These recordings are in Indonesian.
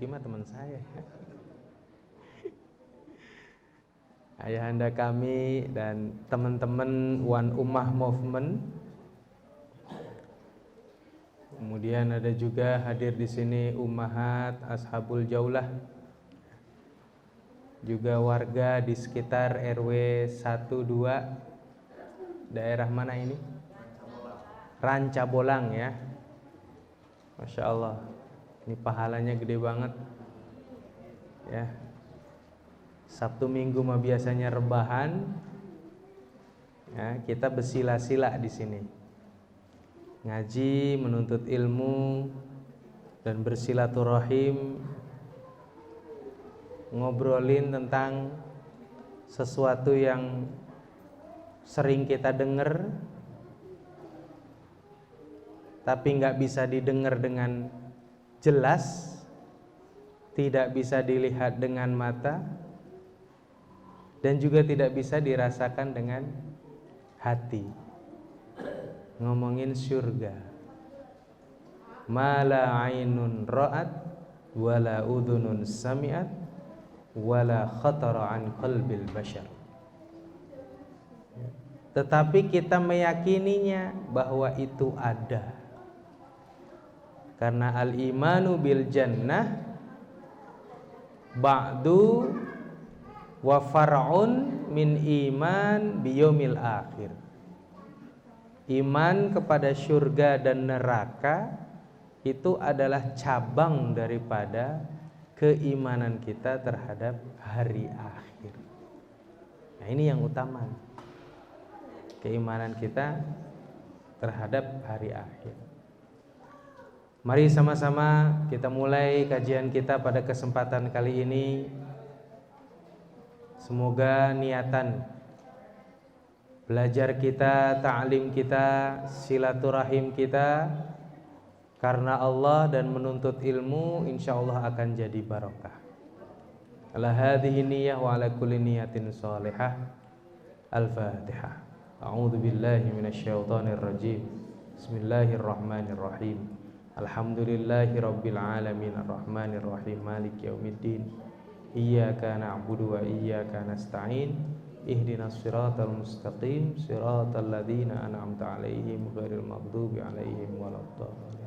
mah teman saya. Ayahanda kami dan teman-teman One Ummah Movement. Kemudian ada juga hadir di sini ummahat Ashabul Jaulah, juga warga di sekitar RW 12. Daerah mana ini? Rancabolang ya. Masya Allah, ini pahalanya gede banget ya. Sabtu Minggu mah biasanya rebahan ya, kita bersila-sila di sini, ngaji, menuntut ilmu dan bersilaturahim, ngobrolin tentang sesuatu yang sering kita dengar tapi nggak bisa didengar dengan jelas, tidak bisa dilihat dengan mata, dan juga tidak bisa dirasakan dengan hati. Ngomongin surga, ma la ainun ra'at wala udhunun sami'at wala khatara an qalbil bashar. Tetapi kita meyakininya bahwa itu ada, karena al-imanu bil jannah ba'du wa far'un min iman biyomil akhir. Iman kepada surga dan neraka itu adalah cabang daripada keimanan kita terhadap hari akhir. Nah, ini yang utama, keimanan kita terhadap hari akhir. Mari sama-sama kita mulai kajian kita pada kesempatan kali ini. Semoga niatan belajar kita, ta'lim kita, silaturahim kita karena Allah dan menuntut ilmu, insyaallah akan jadi barokah. Ala hadhihi niyyah wa ala kulli niyatin shalihah. Al-Fatihah. A'udzu billahi minasyaitonir rajim. Bismillahirrahmanirrahim. Alhamdulillahi rabbil alamin arrahmanir rahim maliki yaumiddin. Iyyaka na'budu wa iyyaka nasta'in. Ihdinas siratal mustaqim, siratal ladzina an'amta 'alaihim ghairil maghdubi 'alaihim waladdallin.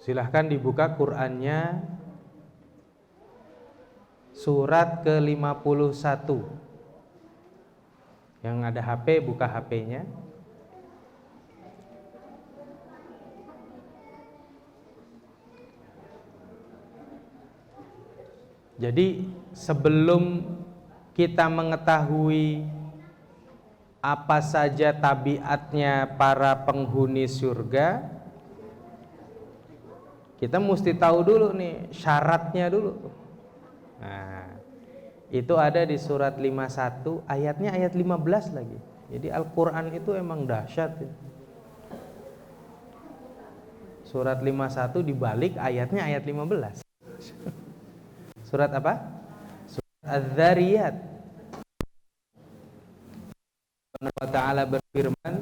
Silahkan dibuka Qur'annya, surat ke-51. Yang ada HP, buka HP-nya. Jadi sebelum kita mengetahui apa saja tabiatnya para penghuni surga, kita mesti tahu dulu nih syaratnya dulu. Nah, itu ada di surat 51, ayatnya ayat 15 lagi. Jadi Al-Quran itu emang dahsyat. Surat 51 dibalik ayatnya ayat 15. Surat apa? Surat Az-Zariyat. Allah Ta'ala berfirman,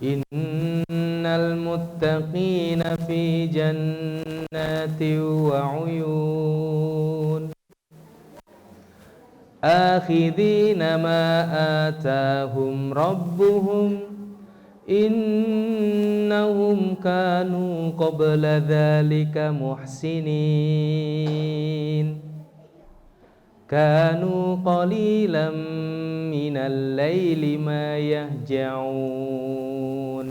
innal muttaqina fi jannati wa uyun akhidina ma atahum rabbuhum innahum kanu qabla dhalika muhsinin kanu qalilan minal layli ma yahja'un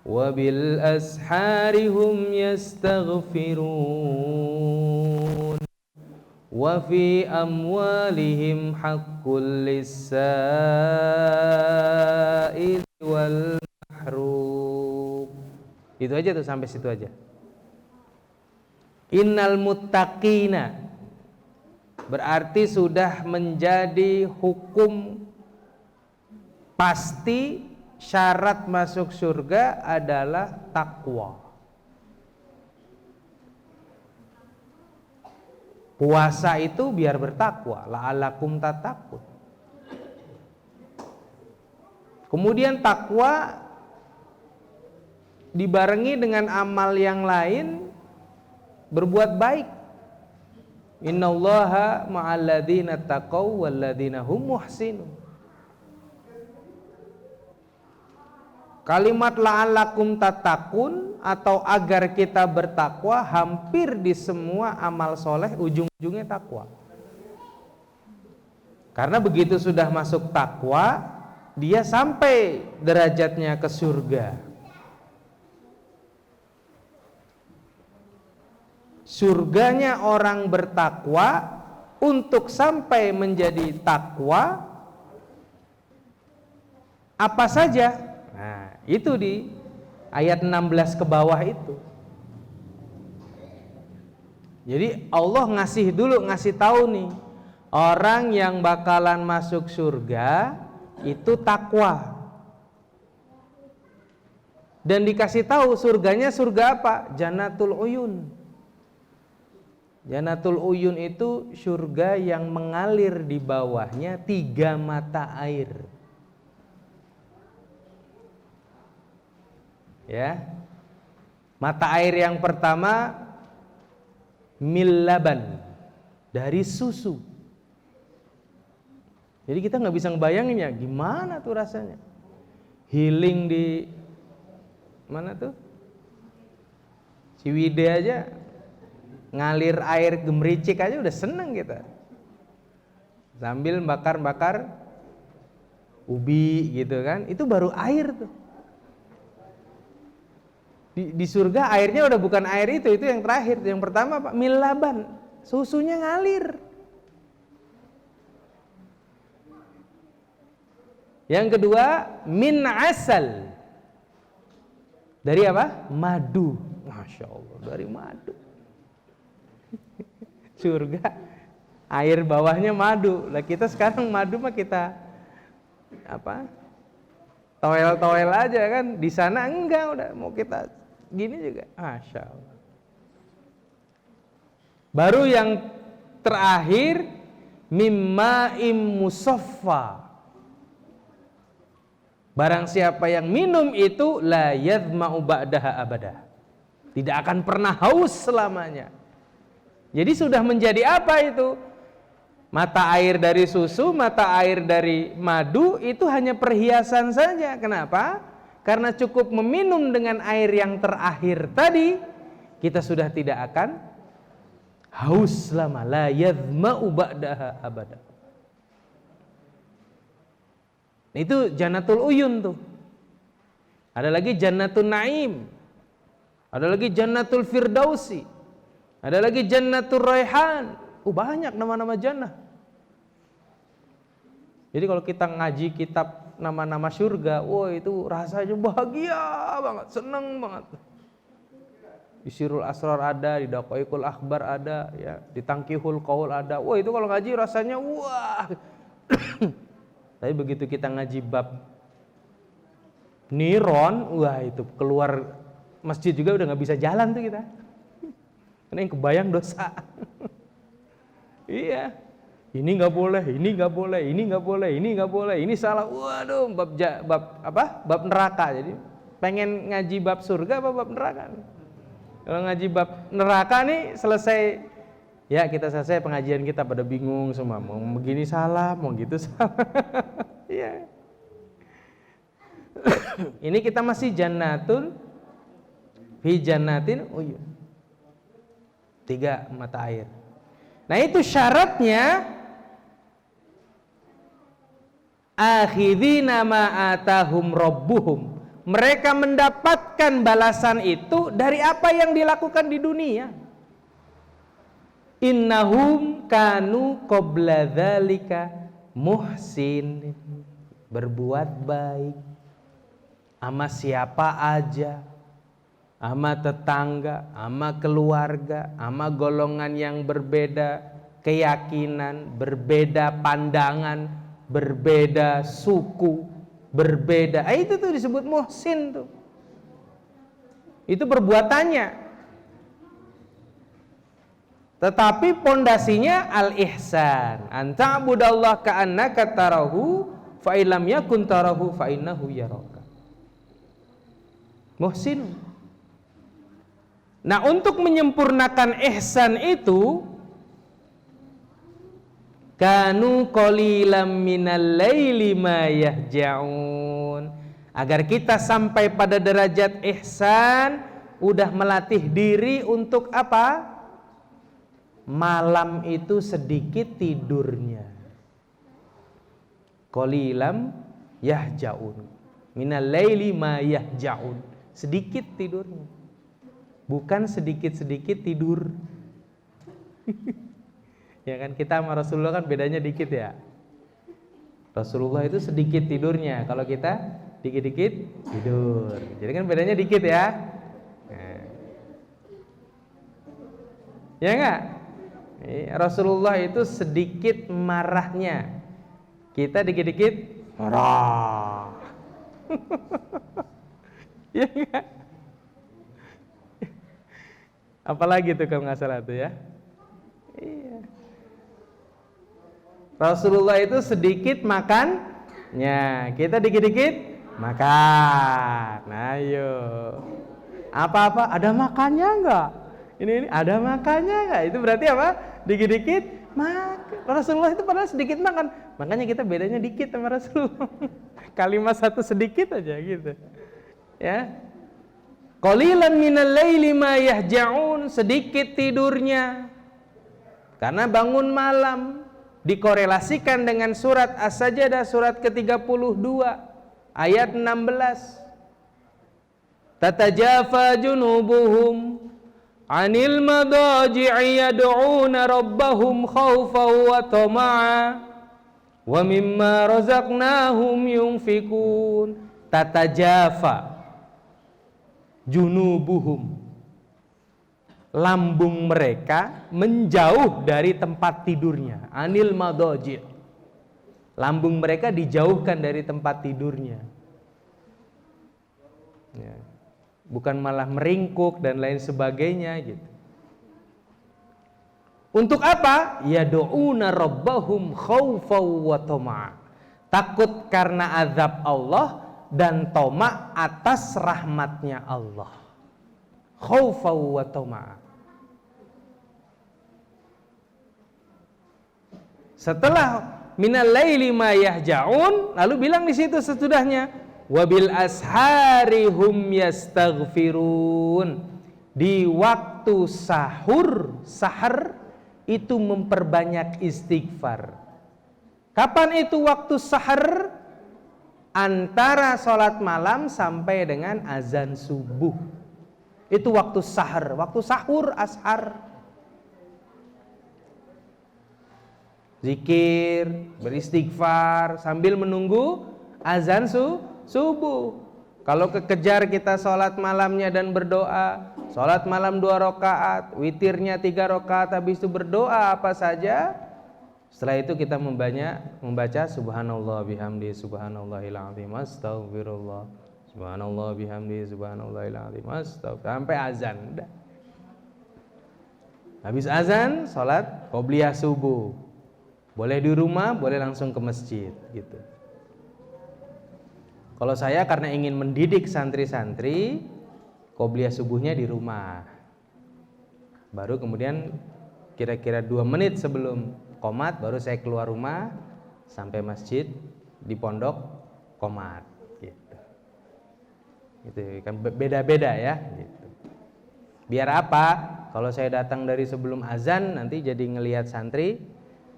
wa bil ashari hum yastaghfirun wa fi amwalihim haqqul lis-sa'il wal mahrum. Itu aja tuh, sampai situ aja. Innal muttaqina berarti sudah menjadi hukum pasti, syarat masuk surga adalah takwa. Puasa itu biar bertakwa, la'allakum tattaqun. Kemudian takwa dibarengi dengan amal yang lain, berbuat baik. Innallaha ma'alladzina taqaw walladzina hum muhsinun. Kalimat la'allakum tattaqun atau agar kita bertakwa, hampir di semua amal soleh ujung-ujungnya takwa. Karena begitu sudah masuk takwa, dia sampai derajatnya ke surga. Surganya orang bertakwa, untuk sampai menjadi takwa apa saja? Nah, itu di ayat 16 ke bawah itu. Jadi Allah ngasih tahu nih, orang yang bakalan masuk surga itu takwa. Dan dikasih tahu surganya surga apa? Jannatul Uyun. Jannatul Uyun itu surga yang mengalir di bawahnya 3 mata air. Ya, mata air yang pertama milaban, dari susu. Jadi kita nggak bisa ngebayangin ya gimana tuh rasanya. Healing di mana tuh? Ciwidey aja, ngalir air gemericik aja udah seneng kita. Sambil bakar-bakar ubi gitu kan, itu baru air tuh. Di surga airnya udah bukan air itu yang terakhir. Yang pertama apa? Milaban, susunya ngalir. Yang kedua min asal, dari apa? Madu. Masya Allah, dari madu. Surga air bawahnya madu. Lah kita sekarang madu mah kita apa? Toel aja kan. Di sana enggak, udah mau kita gini juga, Masya Allah. Baru yang terakhir mimma'im musaffa. Barang siapa yang minum itu la yadhma'u ba'daha abada, tidak akan pernah haus selamanya. Jadi sudah menjadi apa itu? Mata air dari susu, mata air dari madu itu hanya perhiasan saja. Kenapa? Karena cukup meminum dengan air yang terakhir tadi, kita sudah tidak akan haus lama. La yadhma'u ba'daha abada. Itu Jannatul Uyun tuh. Ada lagi Jannatul Naim. Ada lagi Jannatul Firdausi. Ada lagi Jannatul Raihan. Banyak nama-nama jannah. Jadi kalau kita ngaji kitab nama-nama surga, itu rasanya bahagia banget, seneng banget. Di Sirul Asrar ada, di Daqaiqul Akhbar ada, ya, di Tangkihul Qaul ada. Itu kalau ngaji rasanya wah. Tapi begitu kita ngaji bab Niron, itu keluar masjid juga udah nggak bisa jalan tuh kita. Karena yang kebayang dosa. Iya. Ini nggak boleh, ini nggak boleh, ini nggak boleh, ini nggak boleh, ini salah. Waduh, bab neraka. Jadi pengen ngaji bab surga apa bab neraka? Kalau ngaji bab neraka nih selesai, ya kita selesai pengajian kita pada bingung semua. Mau begini salah, mau gitu salah. Iya. Ini kita masih jannatun fi jannatin uyun. 3 mata air. Nah itu syaratnya akhidhina ma atahum rabbuhum. Mereka mendapatkan balasan itu dari apa yang dilakukan di dunia. Innahum kanu qabla dzalika muhsin. Berbuat baik sama siapa aja, sama tetangga, sama keluarga, sama golongan yang berbeda keyakinan, berbeda pandangan, berbeda suku, berbeda. Itu tuh disebut muhsin tuh. Itu perbuatannya. Tetapi pondasinya al-ihsan. Anta'budallaha ka'annaka tarahu fa illam yakun tarahu fa innahu yaraka. muhsinun. Nah, untuk menyempurnakan ihsan itu, kanu qalilam minal laili ma yahja'un. Agar kita sampai pada derajat ihsan, udah melatih diri untuk apa? Malam itu sedikit tidurnya. Qalilam yahja'un. Minal laili ma yahja'un. Sedikit tidurnya. Bukan sedikit-sedikit tidur. Ya kan, kita sama Rasulullah kan bedanya dikit ya. Rasulullah itu sedikit tidurnya, kalau kita dikit-dikit tidur. Jadi kan bedanya dikit ya. Nah. Ya enggak? Rasulullah itu sedikit marahnya, kita dikit-dikit marah. Ya enggak? Apalagi tuh kalau nggak salah tuh ya. Iya. Rasulullah itu sedikit makannya, kita dikit-dikit makan. Ayo. Apa-apa ada makannya enggak? Ini ada makannya enggak? Itu berarti apa? Dikit-dikit makan. Rasulullah itu padahal sedikit makan. Makanya kita bedanya dikit sama Rasulullah. Kalimat satu sedikit aja gitu. Ya. Qalilan minal laili ma yahja'un, sedikit tidurnya. Karena bangun malam dikorelasikan dengan surat As-Sajdah surat ke-32 ayat 16. Tatajafa junubuhum 'anil madaji'i yad'una rabbahum khaufan wa tama'a wa mimma razaqnahum yunfikun. Tatajafa junubuhum, lambung mereka menjauh dari tempat tidurnya. Anil madaji', lambung mereka dijauhkan dari tempat tidurnya ya. Bukan malah meringkuk dan lain sebagainya gitu. Untuk apa? Yad'una rabbahum khaufan wa tama'a, takut karena azab Allah dan toma atas rahmatnya Allah. Khaufa wa toma. Setelah minal laili ma yahja'un, lalu bilang di situ sesudahnya, wabil ashari hum yastaghfirun. Di waktu sahar itu memperbanyak istighfar. Kapan itu waktu sahar? Antara sholat malam sampai dengan azan subuh. Itu waktu sahar, waktu sahur, ashar. Zikir, beristighfar sambil menunggu azan subuh. Kalau kekejar kita sholat malamnya dan berdoa, sholat malam 2 rakaat, witirnya 3 rakaat, habis itu berdoa apa saja. Setelah itu kita membaca subhanallah bihamdi subhanallahil azim astaghfirullah subhanallah bihamdi subhanallahil azim astaghfirullah sampai azan. Udah. Habis azan salat qobliyah subuh. Boleh di rumah, boleh langsung ke masjid gitu. Kalau saya karena ingin mendidik santri-santri, qobliyah subuhnya di rumah. Baru kemudian kira-kira 2 menit sebelum qomat baru saya keluar rumah sampai masjid di pondok qomat gitu. Itu kan beda-beda ya gitu. Biar apa? Kalau saya datang dari sebelum azan nanti jadi ngelihat santri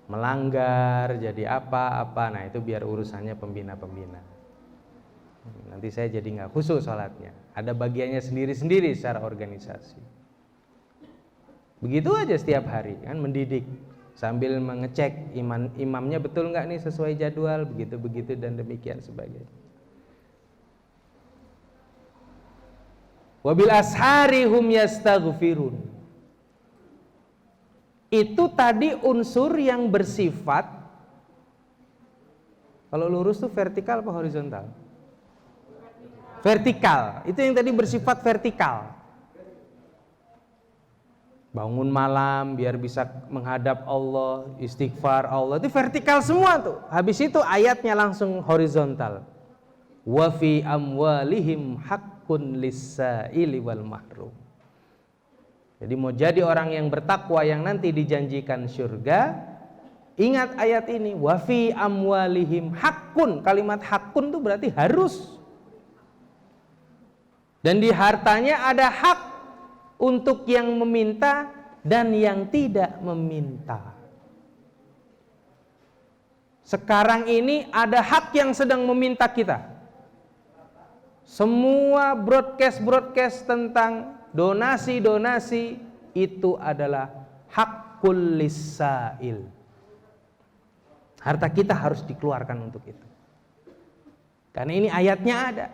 melanggar, jadi apa-apa. Nah, itu biar urusannya pembina-pembina. Nanti saya jadi nggak khusyuk sholatnya. Ada bagiannya sendiri-sendiri secara organisasi. Begitu aja setiap hari kan, mendidik sambil mengecek imamnya betul nggak nih sesuai jadwal, begitu dan demikian sebagainya. Wabil ashari hum yastaghfirun. Itu tadi unsur yang bersifat, kalau lurus tuh vertikal apa horizontal? Vertikal. Itu yang tadi bersifat vertikal. Bangun malam biar bisa menghadap Allah, istighfar Allah, itu vertikal semua tuh. Habis itu ayatnya langsung horizontal. Wa fi amwalihim haqqun lis-sa'ili wal mahrum. Jadi mau jadi orang yang bertakwa yang nanti dijanjikan surga, ingat ayat ini, wa fi amwalihim haqqun. Kalimat haqqun itu berarti harus. Dan di hartanya ada hak untuk yang meminta dan yang tidak meminta. Sekarang ini ada hak yang sedang meminta kita. Semua broadcast tentang donasi-donasi itu adalah haqqul lis-sa'il. Harta kita harus dikeluarkan untuk itu. Karena ini ayatnya ada.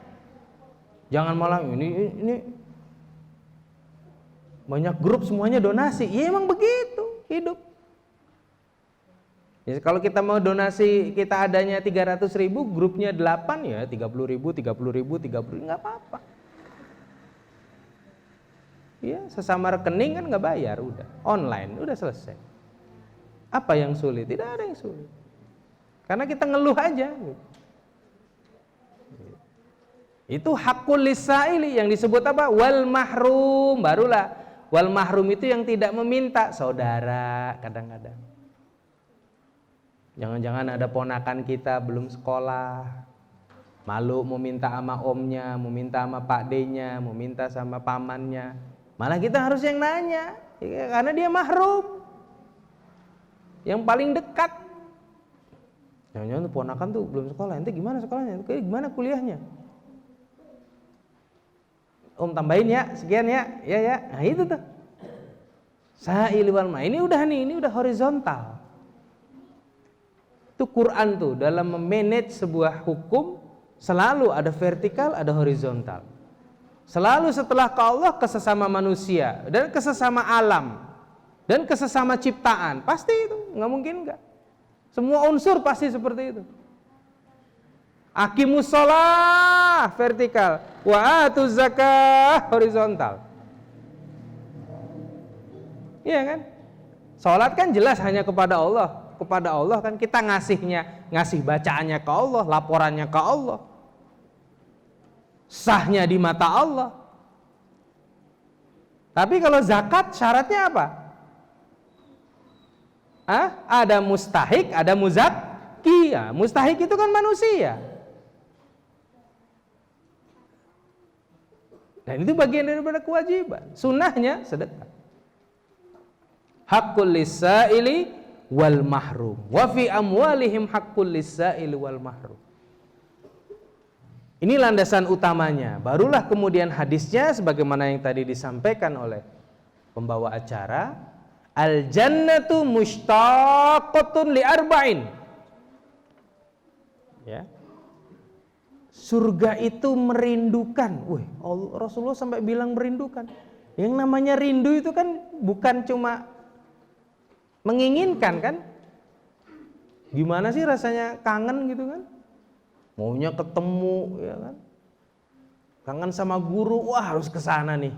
Jangan malah ini banyak grup semuanya donasi. Ya emang begitu hidup. Ya, kalau kita mau donasi, kita adanya 300.000, grupnya 8 ya 30.000, nggak apa-apa. Ya, sesama rekening kan nggak bayar, udah online, udah selesai. Apa yang sulit? Tidak ada yang sulit. Karena kita ngeluh aja. Itu haqqul lis-sa'ili yang disebut apa? Wal mahrum. Barulah wal mahrum itu yang tidak meminta, saudara kadang-kadang. Jangan-jangan ada ponakan kita belum sekolah, malu mau minta sama omnya, mau minta sama pak D-nya, mau minta sama pamannya. Malah kita harus yang nanya, ya, karena dia mahrum, yang paling dekat. Jangan-jangan ponakan tuh belum sekolah, nanti gimana sekolahnya, gimana kuliahnya? Om tambahin ya, sekian ya, ya. Nah itu tuh. Sa'il wal ma. Ini udah horizontal. Itu Quran tuh dalam memanage sebuah hukum selalu ada vertikal, ada horizontal. Selalu setelah ke Allah ke sesama manusia dan ke sesama alam dan ke sesama ciptaan. Pasti itu, nggak mungkin nggak. Semua unsur pasti seperti itu. Aqimus shalah vertikal, wa atuz zakah horizontal. Iya kan? Salat kan jelas hanya kepada Allah. Kepada Allah kan kita ngasih bacaannya ke Allah, laporannya ke Allah. Sahnya di mata Allah. Tapi kalau zakat syaratnya apa? Ada mustahik, ada muzakki. Ya, mustahik itu kan manusia. Dan itu bagian daripada kewajiban. Sunnahnya sedekah. Haqqul lis-sa'ili wal mahrum. Wa fi amwalihim haqqul lis-sa'ili wal mahrum. Ini landasan utamanya. Barulah kemudian hadisnya sebagaimana yang tadi disampaikan oleh pembawa acara, al jannatu mushtaqatun li arba'in. Ya. Surga itu merindukan. Rasulullah sampai bilang merindukan. Yang namanya rindu itu kan bukan cuma menginginkan kan? Gimana sih rasanya kangen gitu kan? Maunya ketemu ya kan? Kangen sama guru, wah harus ke sana nih.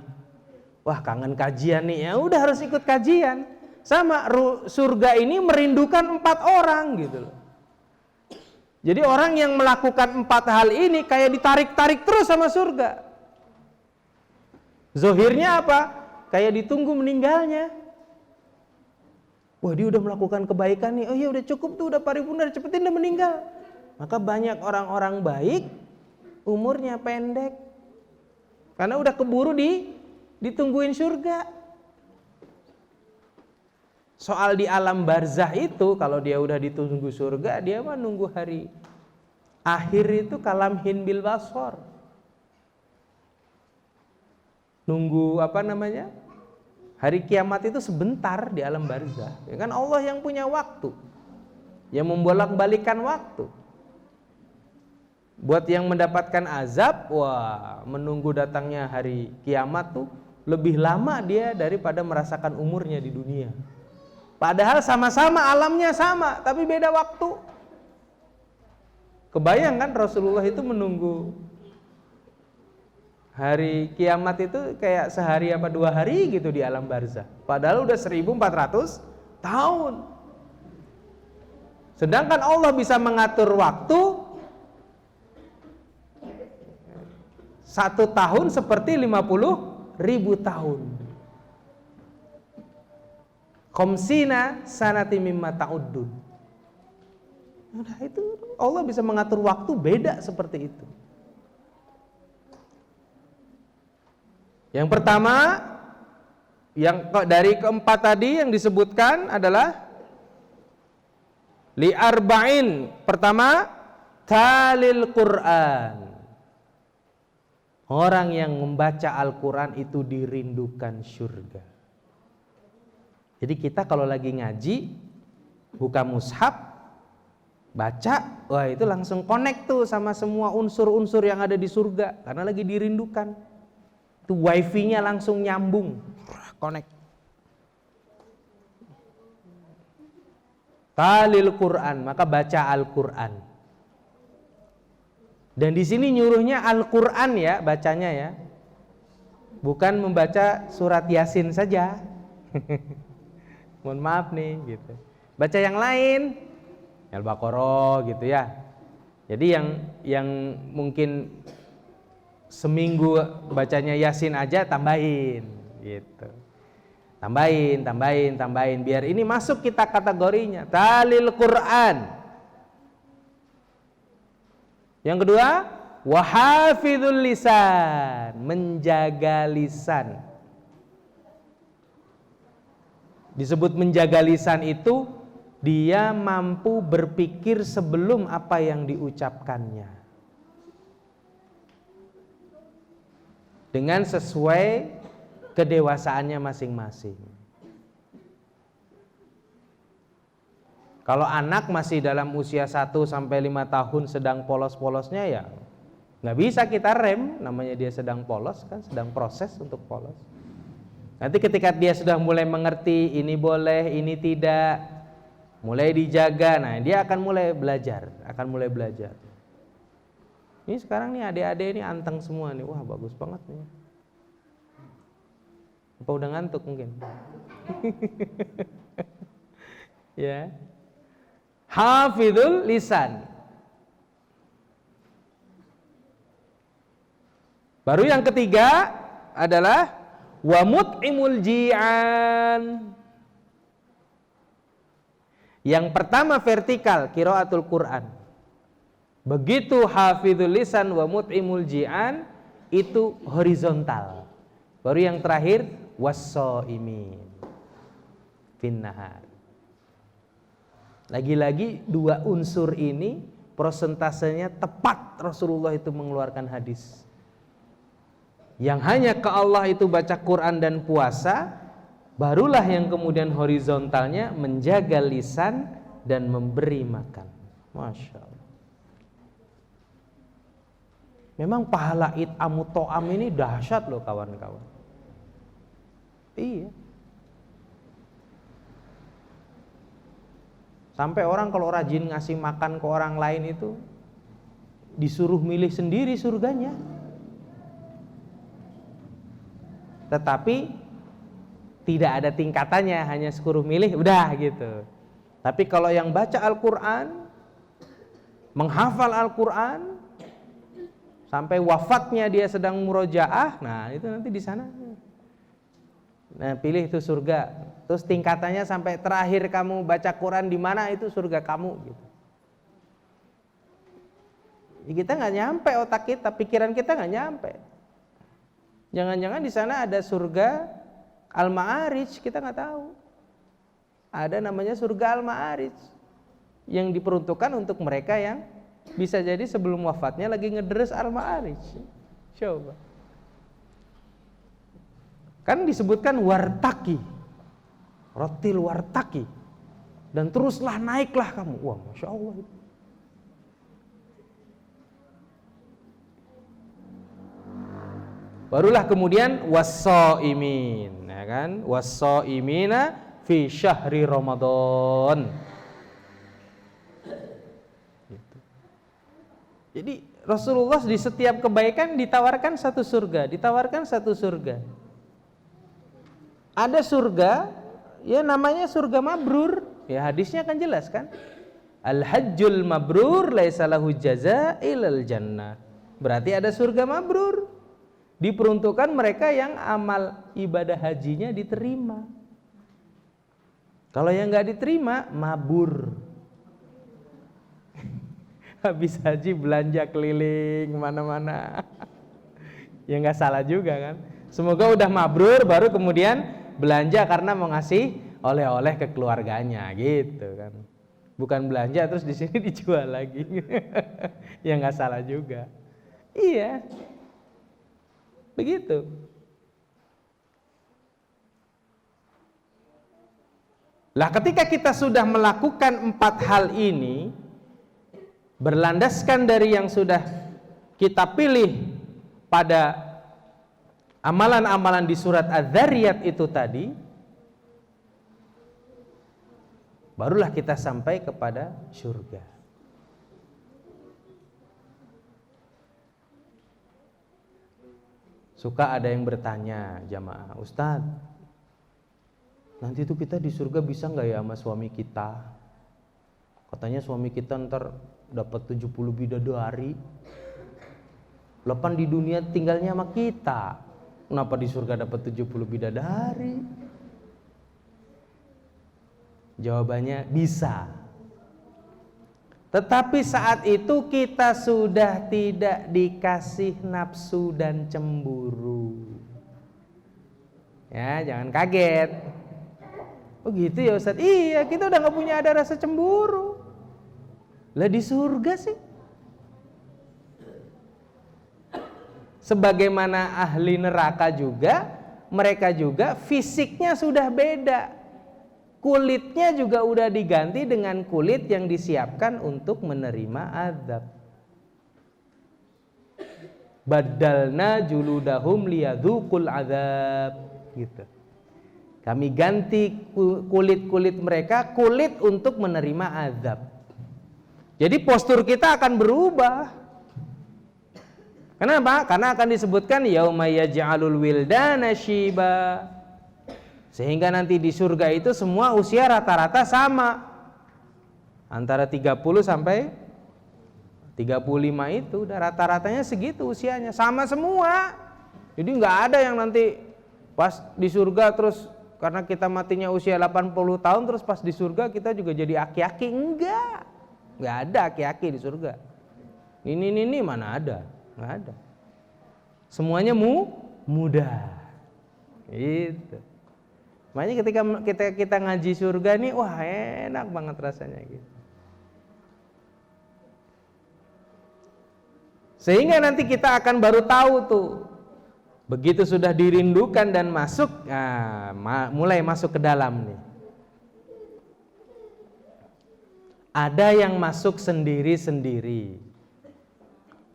Wah kangen kajian nih, ya udah harus ikut kajian. Sama surga ini merindukan 4 orang gitu loh. Jadi orang yang melakukan 4 hal ini kayak ditarik-tarik terus sama surga. Zohirnya apa? Kayak ditunggu meninggalnya. Wah dia udah melakukan kebaikan nih, oh iya udah cukup tuh, udah paripurna, cepetin udah meninggal. Maka banyak orang-orang baik umurnya pendek karena udah keburu ditungguin surga. Soal di alam barzah itu kalau dia udah ditunggu surga, dia mah nunggu hari akhir itu kalamhin bil basor. Nunggu apa namanya? Hari kiamat itu sebentar di alam barzah. Ya kan Allah yang punya waktu. Yang membolak-balikan waktu. Buat yang mendapatkan azab, wah menunggu datangnya hari kiamat tuh lebih lama dia daripada merasakan umurnya di dunia. Padahal sama-sama alamnya sama, tapi beda waktu. Kebayang kan Rasulullah itu menunggu hari kiamat itu kayak sehari apa 2 hari gitu di alam barzah. Padahal udah 1400 tahun. Sedangkan Allah bisa mengatur waktu 1 tahun seperti 50.000 tahun. Khamsina sanati mimma ta'uddun. Udah, itu Allah bisa mengatur waktu beda seperti itu. Yang pertama, yang dari keempat tadi yang disebutkan adalah li arba'in. Pertama, talil Quran. Orang yang membaca Al-Quran itu dirindukan surga. Jadi kita kalau lagi ngaji, buka mushaf, baca, wah itu langsung connect tuh sama semua unsur-unsur yang ada di surga, karena lagi dirindukan. Itu wifi-nya langsung nyambung, connect. Talil Quran, maka baca Al-Quran. Dan di sini nyuruhnya Al-Quran ya, bacanya ya, bukan membaca surat Yasin saja. Mohon maaf nih, gitu. Baca yang lain, Al-Baqarah gitu ya. Jadi yang mungkin seminggu bacanya Yasin aja tambahin, gitu. Tambahin, biar ini masuk kita kategorinya talil Quran. Yang kedua, wahafidul lisan, menjaga lisan. Disebut menjaga lisan itu dia mampu berpikir sebelum apa yang diucapkannya, dengan sesuai kedewasaannya masing-masing. Kalau anak masih dalam usia 1 sampai 5 tahun sedang polos-polosnya, ya nggak bisa kita rem, namanya dia sedang polos kan, sedang proses untuk polos. Nanti ketika dia sudah mulai mengerti ini boleh, ini tidak, mulai dijaga, nah dia akan mulai belajar, Ini sekarang nih adik-adik ini anteng semua nih, wah bagus banget nih. Apa udah ngantuk mungkin? Ya. Hafidul lisan. Baru yang ketiga adalah wa mut'imul ji'an. Yang pertama vertikal, qiraatul Quran. Begitu hafidul lisan wa mut'imul ji'an, itu horizontal. Baru yang terakhir was-shaimin fin nahar. Lagi-lagi dua unsur ini prosentasenya tepat Rasulullah itu mengeluarkan hadis. Yang hanya ke Allah itu baca Quran dan puasa, barulah yang kemudian horizontalnya menjaga lisan dan memberi makan. Masya Allah. Memang pahala it'amu to'am ini dahsyat loh kawan-kawan. Iya. Sampai orang kalau rajin ngasih makan ke orang lain itu disuruh milih sendiri surganya. Tetapi tidak ada tingkatannya, hanya suruh milih udah gitu. Tapi kalau yang baca Al-Quran, menghafal Al-Quran, sampai wafatnya dia sedang murojaah, nah itu nanti di sana. Nah pilih itu surga. Terus tingkatannya sampai terakhir kamu baca Quran di mana itu surga kamu gitu. Ya, kita nggak nyampe otak kita, pikiran kita nggak nyampe. Jangan-jangan di sana ada surga Al-Ma'arij, kita nggak tahu. Ada namanya surga Al-Ma'arij yang diperuntukkan untuk mereka yang bisa jadi sebelum wafatnya lagi ngederes Al-Ma'arij. Coba. Kan disebutkan wartaki, rotil wartaki, dan teruslah naiklah kamu. Wah, masya Allah. Barulah kemudian was-shaimin, ya kan? Was-shaimina fi syahri Ramadan. Gitu. Jadi Rasulullah di setiap kebaikan ditawarkan satu surga, Ada surga, ya namanya surga mabrur. Ya hadisnya kan jelas kan? Al-hajjul mabrur laisa lahu jazaa illal jannah. Berarti ada surga mabrur. Diperuntukkan mereka yang amal ibadah hajinya diterima. Kalau yang nggak diterima, mabur. Habis haji belanja keliling mana-mana. Ya nggak salah juga kan. Semoga udah mabrur baru kemudian belanja karena mau ngasih oleh-oleh ke keluarganya gitu kan. Bukan belanja terus di sini dijual lagi. Ya nggak salah juga. Iya. Begitu. Lah ketika kita sudah melakukan 4 hal ini, berlandaskan dari yang sudah kita pilih pada amalan-amalan di surat Az-Zariyat itu tadi, barulah kita sampai kepada surga. Suka ada yang bertanya, jamaah, Ustadz, nanti itu kita di surga bisa nggak ya sama suami kita? Katanya suami kita ntar dapat 70 bidadari. 8 di dunia tinggalnya sama kita. Kenapa di surga dapat 70 bidadari? Jawabannya bisa. Tetapi saat itu kita sudah tidak dikasih nafsu dan cemburu. Ya, jangan kaget. Oh gitu ya Ustaz? Iya, kita udah gak punya ada rasa cemburu. Lah di surga sih. Sebagaimana ahli neraka juga, mereka juga fisiknya sudah beda. Kulitnya juga udah diganti dengan kulit yang disiapkan untuk menerima azab. Badalna juludahum liyadzuqul azab, gitu. Kami ganti kulit-kulit mereka kulit untuk menerima azab. Jadi postur kita akan berubah. Kenapa? Karena akan disebutkan yauma yaj'alul wildana syiba. Sehingga nanti di surga itu semua usia rata-rata sama. Antara 30 sampai 35 itu udah rata-ratanya segitu usianya, sama semua. Jadi nggak ada yang nanti pas di surga terus karena kita matinya usia 80 tahun terus pas di surga kita juga jadi aki-aki. Nggak ada aki-aki di surga. Ini mana ada? Nggak ada. Semuanya muda. Itu. Makanya ketika kita ngaji surga nih, wah enak banget rasanya gitu. Sehingga nanti kita akan baru tahu tuh, begitu sudah dirindukan dan masuk, mulai masuk ke dalam nih. Ada yang masuk sendiri-sendiri.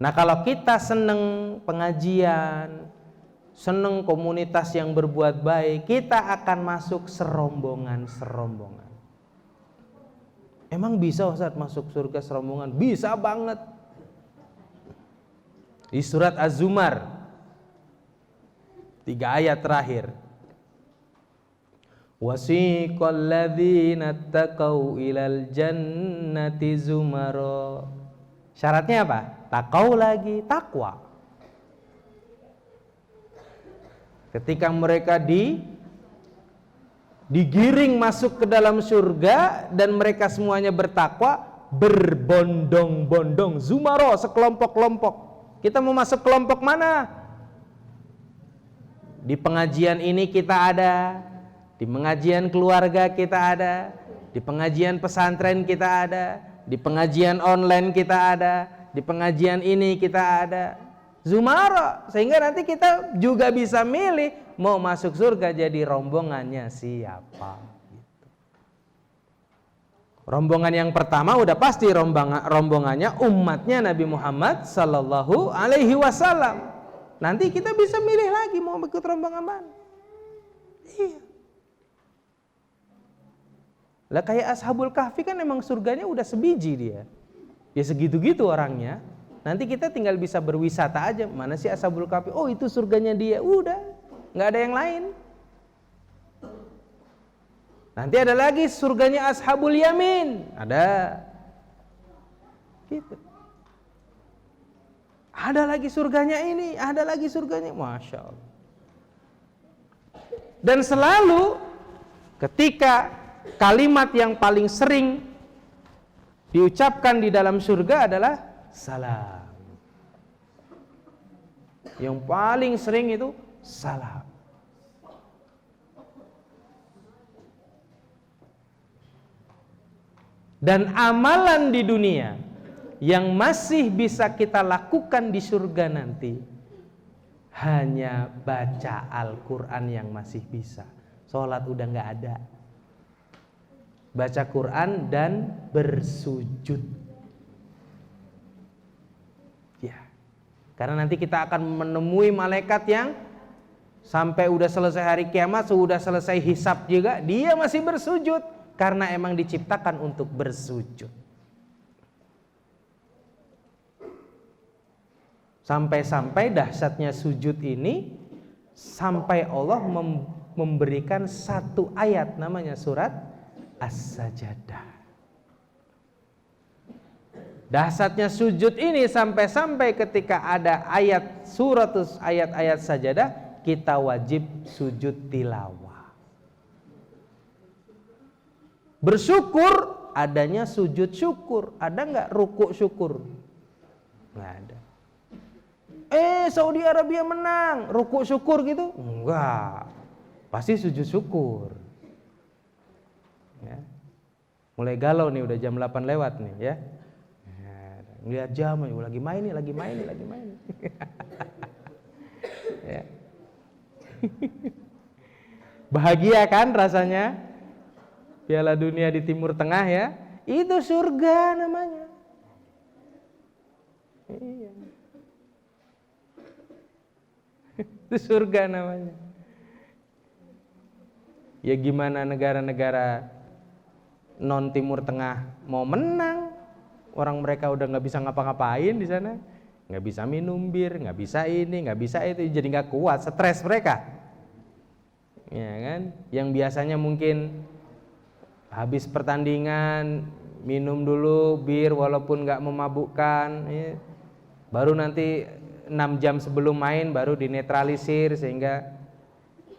Nah kalau kita seneng pengajian, seneng komunitas yang berbuat baik, kita akan masuk serombongan. Emang bisa Ustaz masuk surga serombongan? Bisa banget. Di surat Az-Zumar 3 ayat terakhir. Wasiqal ladzina taqau ilal jannati zumara. Syaratnya apa? Takau lagi, takwa. Ketika mereka digiring masuk ke dalam surga dan mereka semuanya bertakwa, berbondong-bondong, zumaro, sekelompok-kelompok. Kita mau masuk kelompok mana? Di pengajian ini kita ada, di pengajian keluarga kita ada, di pengajian pesantren kita ada, di pengajian online kita ada, di pengajian ini kita ada. Zumara, sehingga nanti kita juga bisa milih mau masuk surga jadi rombongannya siapa gitu. Rombongan yang pertama udah pasti rombongannya umatnya Nabi Muhammad sallallahu alaihi wasallam. Nanti kita bisa milih lagi mau ikut rombongan mana. Iya. Lah kayak Ashabul Kahfi kan emang surganya udah sebiji dia. Ya segitu-gitu orangnya. Nanti kita tinggal bisa berwisata aja. Mana sih Ashabul Kahfi? Oh itu surganya dia. Udah, nggak ada yang lain. Nanti ada lagi surganya Ashabul Yamin. Ada. Gitu. Ada lagi surganya ini, ada lagi surganya, Masya Allah. Dan selalu ketika kalimat yang paling sering diucapkan di dalam surga adalah salam. Yang paling sering itu salam. Dan amalan di dunia yang masih bisa kita lakukan di surga nanti hanya baca Al-Quran yang masih bisa. Sholat udah gak ada. Baca Quran dan bersujud. Ya, karena nanti kita akan menemui malaikat yang sampai udah selesai hari kiamat, sudah selesai hisab juga, dia masih bersujud. Karena emang diciptakan untuk bersujud. Sampai-sampai dahsyatnya sujud ini, sampai Allah memberikan satu ayat namanya surat As-Sajadah. Dahsyatnya sujud ini sampai-sampai ketika ada ayat ayat-ayat sajadah, kita wajib sujud tilawah. Bersyukur, adanya sujud syukur. Ada nggak rukuk syukur? Nggak ada. Saudi Arabia menang, rukuk syukur gitu? Enggak. Pasti sujud syukur. Ya. Mulai galau nih, udah jam 8 lewat nih ya. Lihat jam, lagi main nih. Ya. Bahagia kan rasanya? Piala Dunia di Timur Tengah ya, itu surga namanya. Iya. Itu surga namanya. Ya gimana negara-negara non Timur Tengah mau menang? Orang mereka udah nggak bisa ngapa-ngapain di sana, nggak bisa minum bir, nggak bisa ini, nggak bisa itu, jadi nggak kuat, stres mereka. Ya kan? Yang biasanya mungkin habis pertandingan minum dulu bir walaupun nggak memabukkan, ya. Baru nanti 6 jam sebelum main baru dinetralisir sehingga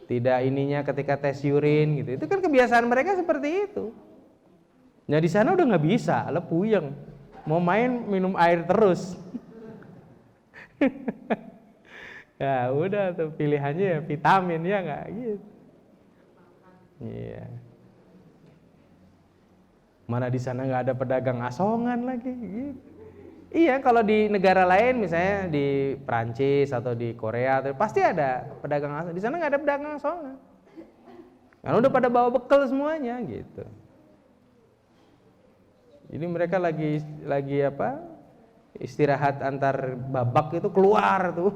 tidak ininya ketika tes urin gitu. Itu kan kebiasaan mereka seperti itu. Nah di sana udah nggak bisa, puyeng, mau main minum air terus. Ya udah tuh pilihannya ya vitamin ya nggak gitu. Iya. Mana di sana nggak ada pedagang asongan lagi gitu. Iya, kalau di negara lain misalnya di Prancis atau di Korea pasti ada pedagang asongan. Di sana nggak ada pedagang asongan. Karena udah pada bawa bekal semuanya gitu. Jadi mereka lagi apa? Istirahat antar babak itu keluar tuh.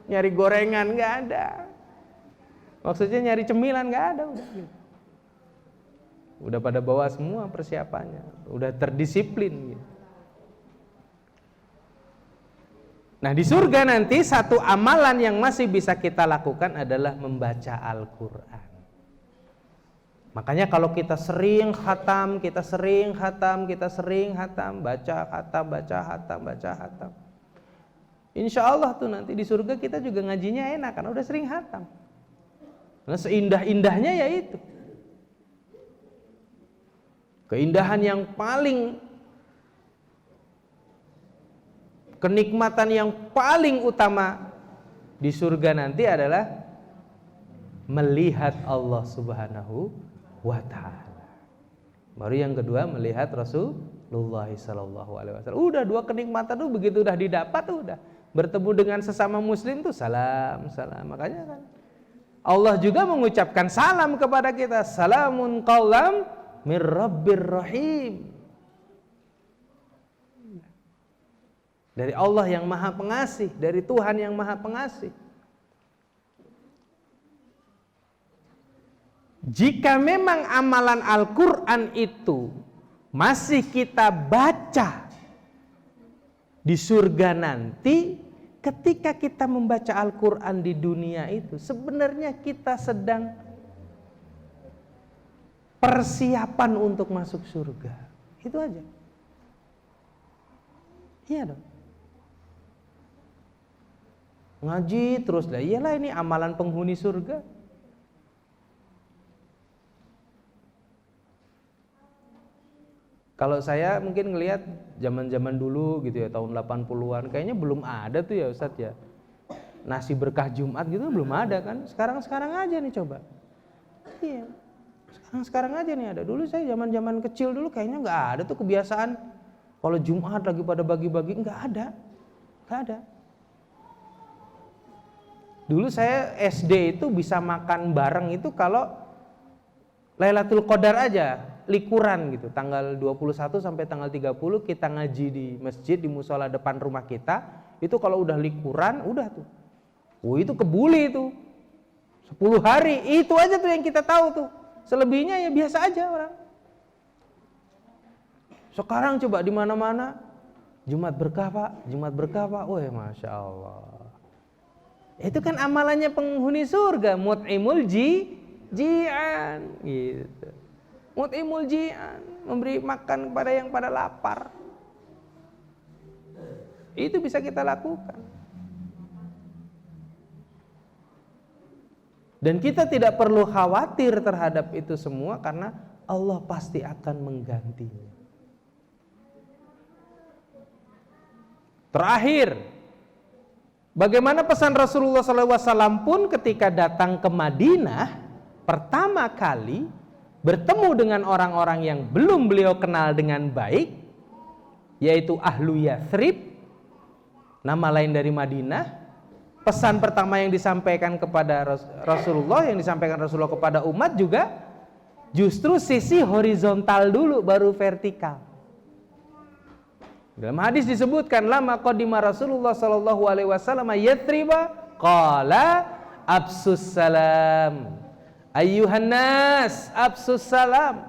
Nyari gorengan nggak ada. Maksudnya nyari cemilan nggak ada udah gitu. Udah pada bawa semua persiapannya, udah terdisiplin gitu. Nah di surga nanti satu amalan yang masih bisa kita lakukan adalah membaca Al-Quran. Makanya kalau kita sering khatam, baca khatam. Insya Allah tuh nanti di surga kita juga ngajinya enak karena udah sering khatam. Karena seindah-indahnya ya itu. Keindahan yang paling, kenikmatan yang paling utama di surga nanti adalah melihat Allah Subhanahu wa ta'ala. Baru yang kedua melihat Rasulullah sallallahu alaihi wasallam. Udah dua kenikmatan tuh begitu udah didapat udah. Bertemu dengan sesama muslim tuh salam. Makanya kan Allah juga mengucapkan salam kepada kita. Salamun qaulam mir rabbir rahim. Dari Allah yang maha pengasih, dari Tuhan yang maha pengasih. Jika memang amalan Al-Quran itu masih kita baca di surga nanti, ketika kita membaca Al-Quran di dunia itu, sebenarnya kita sedang persiapan untuk masuk surga. Itu aja. Iya dong. ngaji terus lah. Iyalah ini amalan penghuni surga. Kalau saya mungkin ngelihat zaman-zaman dulu gitu ya, tahun 80-an, kayaknya belum ada tuh ya Ustadz ya. Nasi berkah Jumat gitu belum ada kan. Sekarang aja nih coba. Iya. Sekarang aja nih ada. Dulu saya zaman-zaman kecil dulu kayaknya nggak ada tuh kebiasaan kalau Jumat lagi pada bagi-bagi, nggak ada. Dulu saya SD itu bisa makan bareng itu kalau Lailatul Qadar aja, likuran gitu, tanggal 21 sampai tanggal 30 kita ngaji di masjid, di musola depan rumah kita. Itu kalau udah likuran, udah tuh. Itu kebuli itu. 10 hari, itu aja tuh yang kita tahu tuh. Selebihnya ya biasa aja orang. Sekarang coba di mana-mana Jumat berkah Pak, Jumat berkah Pak. Wah, Masya Allah. Itu kan amalannya penghuni surga, mut'imul ji'an gitu. Mut'imul ji'an, memberi makan kepada yang pada lapar. Itu bisa kita lakukan. Dan kita tidak perlu khawatir terhadap itu semua karena Allah pasti akan menggantinya. Terakhir, bagaimana pesan Rasulullah SAW pun ketika datang ke Madinah pertama kali bertemu dengan orang-orang yang belum beliau kenal dengan baik, yaitu Ahlu Yathrib, nama lain dari Madinah. Pesan pertama yang disampaikan kepada Rasulullah, yang disampaikan Rasulullah kepada umat juga justru sisi horizontal dulu baru vertikal. Dalam hadis disebutkan lama qadima Rasulullah sallallahu alaihi wasallam Yathriba qala absus salam ayyuhan nas absus salam,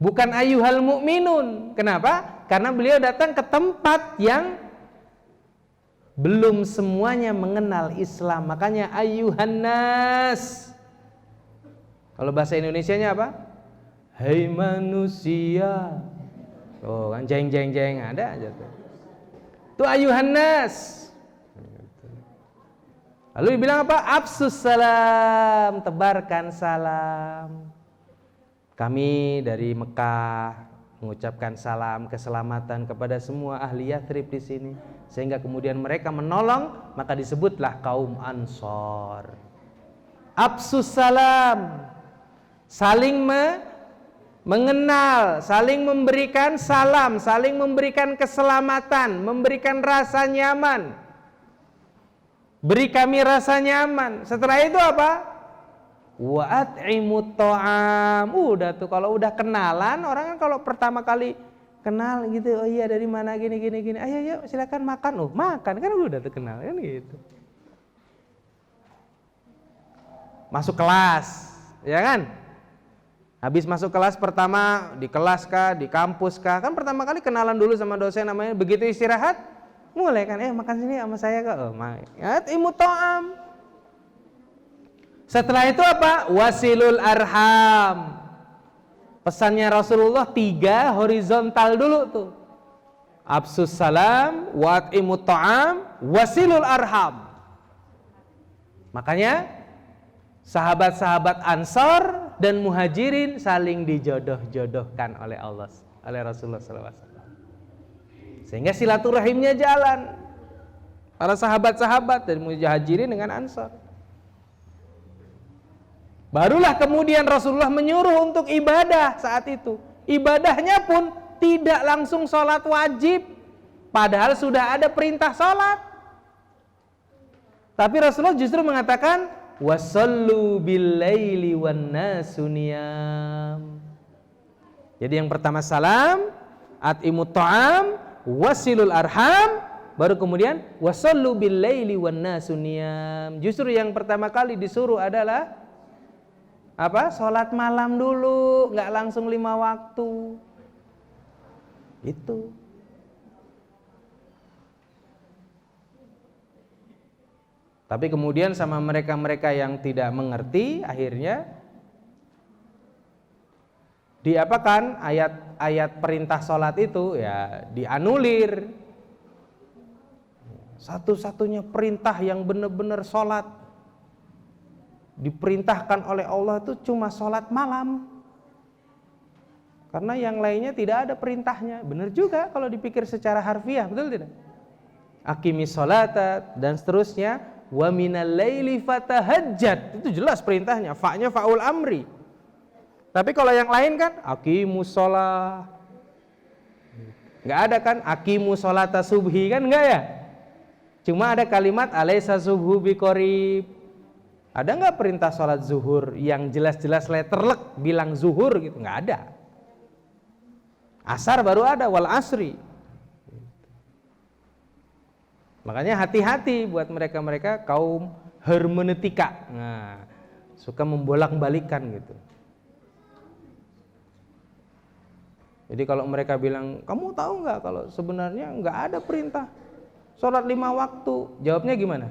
bukan ayyuhal mu'minun. Kenapa? Karena beliau datang ke tempat yang belum semuanya mengenal Islam, makanya ayyuhan nas. Kalau bahasa Indonesianya apa? Hai manusia. Oh kan jeng jeng jeng ada aja tuh. Itu ayyuhan nas. Lalu dibilang apa? Absus salam, tebarkan salam. Kami dari Mekah mengucapkan salam keselamatan kepada semua ahli Yathrib di sini, sehingga kemudian mereka menolong, maka disebutlah kaum Ansor. Absus salam, saling mengenal, saling memberikan salam, saling memberikan keselamatan, memberikan rasa nyaman. Beri kami rasa nyaman. Setelah itu apa? Wa at'imut ta'am. Udah tuh, kalau udah kenalan, orang kan kalau pertama kali kenal gitu, oh iya dari mana gini. Ayo yuk silakan makan. Oh, makan kan udah tuh kenal kan gitu. Masuk kelas, ya kan? Habis masuk kelas pertama, di kelas kah, di kampus kah, kan pertama kali kenalan dulu sama dosen namanya. Begitu istirahat, mulai kan, makan sini sama saya kok. Oh, imut ta'am. Setelah itu apa? Wasilul arham. Pesannya Rasulullah 3 horizontal dulu tuh. Absus salam, imut ta'am, wasilul arham. Makanya sahabat-sahabat Ansor dan Muhajirin saling dijodoh-jodohkan oleh Allah, oleh Rasulullah SAW. Sehingga silaturahimnya jalan. Para sahabat-sahabat dari Muhajirin dengan Ansor. Barulah kemudian Rasulullah menyuruh untuk ibadah saat itu. Ibadahnya pun tidak langsung sholat wajib, padahal sudah ada perintah sholat. Tapi Rasulullah justru mengatakan wasallu billaili wan nasu niyam. Jadi yang pertama salam, at'imut ta'am, wasilul arham, baru kemudian wasallu billaili wan nasu niyam. Justru yang pertama kali disuruh adalah apa? Salat malam dulu, enggak langsung 5 waktu. Itu. Tapi kemudian sama mereka-mereka yang tidak mengerti, akhirnya diapakan? Ayat-ayat perintah sholat itu ya dianulir. Satu-satunya perintah yang benar-benar sholat diperintahkan oleh Allah itu cuma sholat malam. Karena yang lainnya tidak ada perintahnya. Benar juga kalau dipikir secara harfiah, betul tidak? Aqimis sholata dan seterusnya. Wa minal laili fatahajjad. Itu jelas perintahnya, fa'nya fa'ul amri. Tapi kalau yang lain kan aqimus sholah. Enggak ada kan aqimus sholata subhi, kan enggak ya? Cuma ada kalimat alaysa subhu biqorib. Ada nggak perintah sholat zuhur yang jelas-jelas letterlek bilang zuhur gitu? Nggak ada. Asar baru ada, wal asri. Makanya hati-hati buat mereka-mereka kaum hermeneutika. Nah, suka membolak-balikan gitu. Jadi kalau mereka bilang, kamu tahu nggak kalau sebenarnya nggak ada perintah sholat 5 waktu, jawabnya gimana?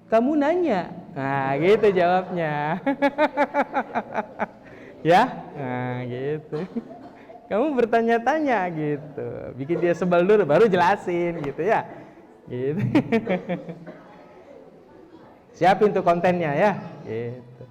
Kamu nanya, nah gitu jawabnya. Ya, nah gitu. Kamu bertanya-tanya gitu, bikin dia sebel dulu, baru jelasin gitu ya. Gitu. Siapin tuh kontennya ya. Gitu.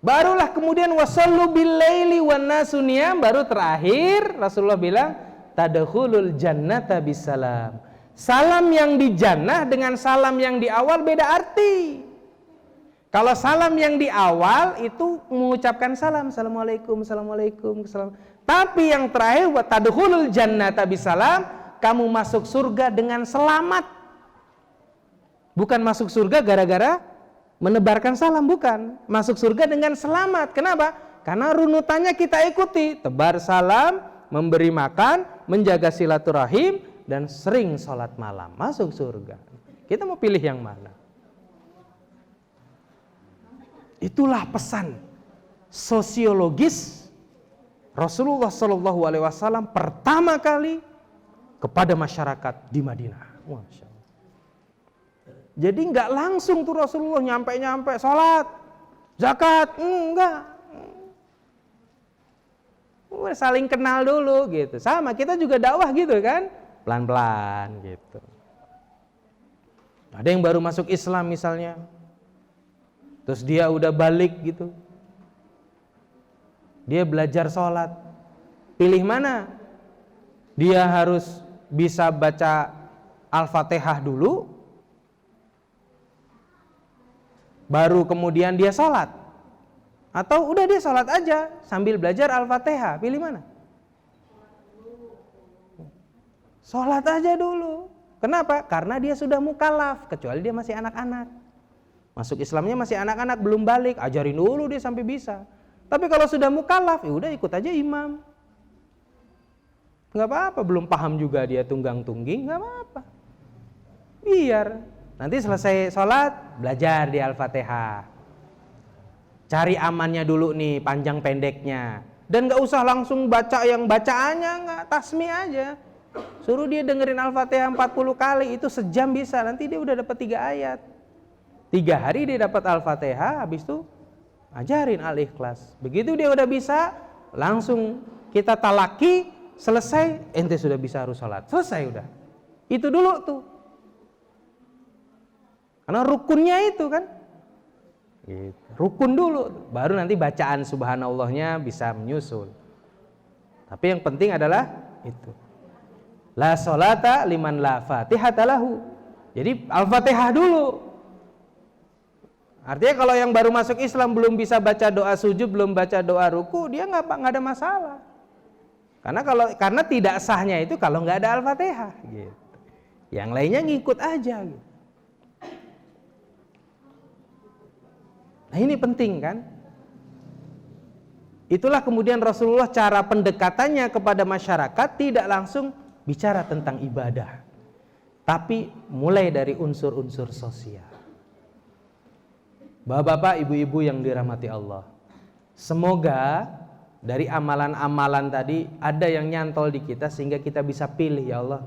Barulah kemudian wasallu billaili wan nasu niyam, baru terakhir Rasulullah bilang tadkhulul jannata bisalam. Salam yang di jannah dengan salam yang di awal beda arti. Kalau salam yang di awal itu mengucapkan salam, assalamualaikum, assalamualaikum, assalamualaikum. Tapi yang terakhir wa tadkhulul jannata bisalam, kamu masuk surga dengan selamat. Bukan masuk surga gara-gara menebarkan salam, bukan. Masuk surga dengan selamat. Kenapa? Karena runutannya kita ikuti. Tebar salam, memberi makan, menjaga silaturahim, dan sering sholat malam. Masuk surga. Kita mau pilih yang mana? Itulah pesan sosiologis Rasulullah SAW pertama kali kepada masyarakat di Madinah. Masya Allah. Jadi nggak langsung tuh Rasulullah nyampe sholat, zakat, enggak. Saling kenal dulu gitu. Sama kita juga dakwah gitu kan, pelan-pelan gitu. Ada yang baru masuk Islam misalnya, terus dia udah balik gitu, dia belajar sholat, pilih mana? Dia harus bisa baca Al-Fatihah dulu, baru kemudian dia sholat, atau udah dia sholat aja sambil belajar Al-Fatihah, pilih mana? Sholat aja dulu. Kenapa? Karena dia sudah mukallaf, kecuali dia masih anak-anak. Masuk Islamnya masih anak-anak, belum balik, ajarin dulu dia sampai bisa. Tapi kalau sudah mukallaf, ya udah ikut aja imam. Nggak apa-apa, belum paham juga dia tunggang-tungging, nggak apa-apa. Biar nanti selesai sholat, belajar di Al-Fatihah. Cari amannya dulu nih, panjang pendeknya. Dan nggak usah langsung baca yang bacaannya, nggak, tasmi aja. Suruh dia dengerin Al-Fatihah 40 kali, itu sejam bisa, nanti dia udah dapat 3 ayat. 3 hari dia dapat Al-Fatihah, habis itu ajarin Al-Ikhlas. Begitu dia udah bisa, langsung kita talaki, selesai, ente sudah bisa harus sholat. Selesai udah. Itu dulu tuh. Karena rukunnya itu kan. Gitu. Rukun dulu, baru nanti bacaan subhanallahnya bisa menyusul. Tapi yang penting adalah itu. La sholata liman la fatihata lahu. Jadi Al-Fatihah dulu. Artinya kalau yang baru masuk Islam belum bisa baca doa sujud, belum baca doa ruku, dia nggak ada masalah. Karena tidak sahnya itu kalau nggak ada Al-Fatihah. Gitu. Yang lainnya ngikut aja. Gitu. Nah ini penting kan? Itulah kemudian Rasulullah cara pendekatannya kepada masyarakat tidak langsung bicara tentang ibadah, tapi mulai dari unsur-unsur sosial. Bapak-bapak, ibu-ibu yang dirahmati Allah, semoga dari amalan-amalan tadi ada yang nyantol di kita sehingga kita bisa pilih, ya Allah,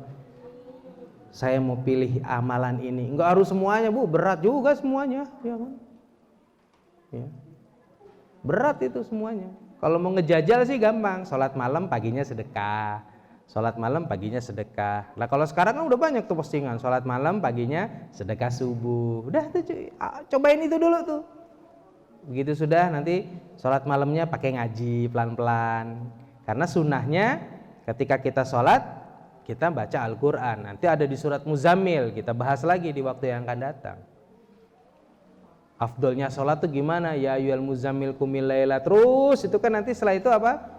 saya mau pilih amalan ini. Enggak harus semuanya, Bu, berat juga semuanya, ya kan? Ya. Berat itu semuanya. Kalau mau ngejajal sih gampang, sholat malam paginya sedekah, Sholat malam paginya sedekah. Lah kalau sekarang kan udah banyak tuh postingan, sholat malam paginya sedekah subuh. Udah tuh cobain itu dulu tuh. Begitu sudah nanti sholat malamnya pakai ngaji pelan-pelan. Karena sunnahnya ketika kita sholat kita baca Al-Quran. Nanti ada di surat Muzammil, kita bahas lagi di waktu yang akan datang. Afdolnya sholat tuh gimana? Ya ayyuhal muzammil qumil laila. Terus itu kan nanti setelah itu apa?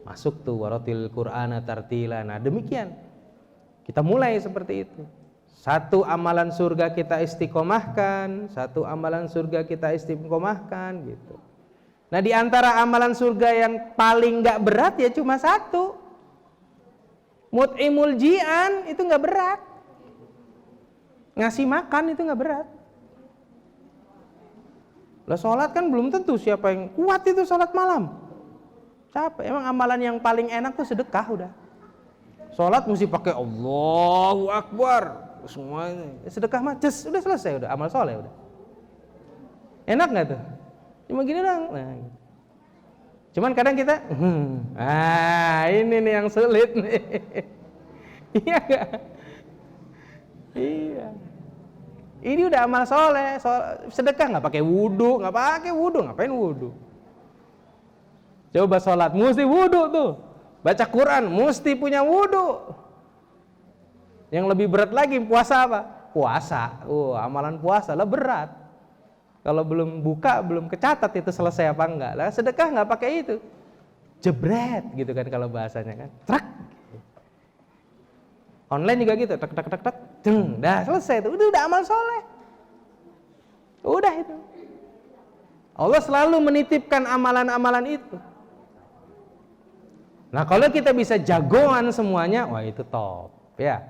Masuk tuh waratil Qur'ana tartila. Nah demikian kita mulai seperti itu. Satu amalan surga kita istiqomahkan, satu amalan surga kita istiqomahkan gitu. Nah di antara amalan surga yang paling nggak berat ya cuma satu, mut'imul ji'an, itu nggak berat. Ngasih makan itu nggak berat. Lah sholat kan belum tentu siapa yang kuat itu sholat malam. Capek. Emang amalan yang paling enak tuh sedekah udah. Sholat mesti pakai Allahu Akbar semua ini. Sedekah mah udah selesai udah, amal soleh udah. Enak nggak tuh? Cuma gini dong. Nah, cuman kadang kita, ini nih yang sulit nih. Iya nggak? Iya. Ini udah amal soleh. Sedekah nggak pakai wudu, ngapain wudu? Coba sholat, mesti wudu tuh. Baca Quran, mesti punya wudu. Yang lebih berat lagi puasa apa? Puasa, amalan puasa lah berat. Kalau belum buka, belum kecatat itu selesai apa enggak. Lah sedekah nggak pakai itu, jebret gitu kan kalau bahasanya kan. Trak. Online juga gitu, tak, dah selesai itu, udah amal soleh. Udah itu. Allah selalu menitipkan amalan-amalan itu. Nah kalau kita bisa jagoan semuanya, wah itu top ya.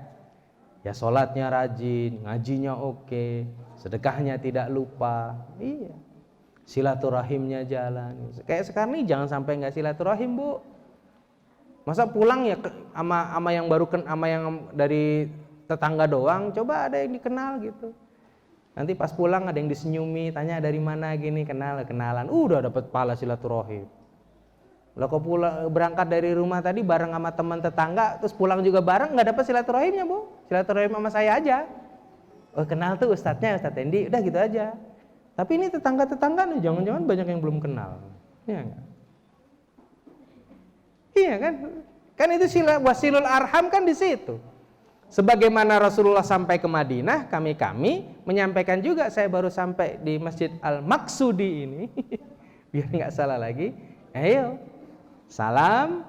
Ya sholatnya rajin, ngajinya oke, sedekahnya tidak lupa, iya. Silaturahimnya jalan. Kayak sekarang nih jangan sampai nggak silaturahim bu. Masa pulang ya ama yang baru ama yang dari tetangga doang, coba ada yang dikenal gitu. Nanti pas pulang ada yang disenyumi, tanya dari mana gini, kenalan, udah dapat pahala silaturahim. Lah kok pulang berangkat dari rumah tadi bareng sama teman tetangga, terus pulang juga bareng, nggak dapat silaturahimnya bu, silaturahim sama saya aja. Oh kenal tuh ustadznya, Ustadz Endi, udah gitu aja. Tapi ini tetangga-tetangga nih, jangan-jangan banyak yang belum kenal, iya nggak? Iya kan? Kan itu wasilul arham kan di situ. Sebagaimana Rasulullah sampai ke Madinah, kami menyampaikan juga, saya baru sampai di Masjid Al-Maqsudi ini, biar nggak salah lagi. Ayo, salam,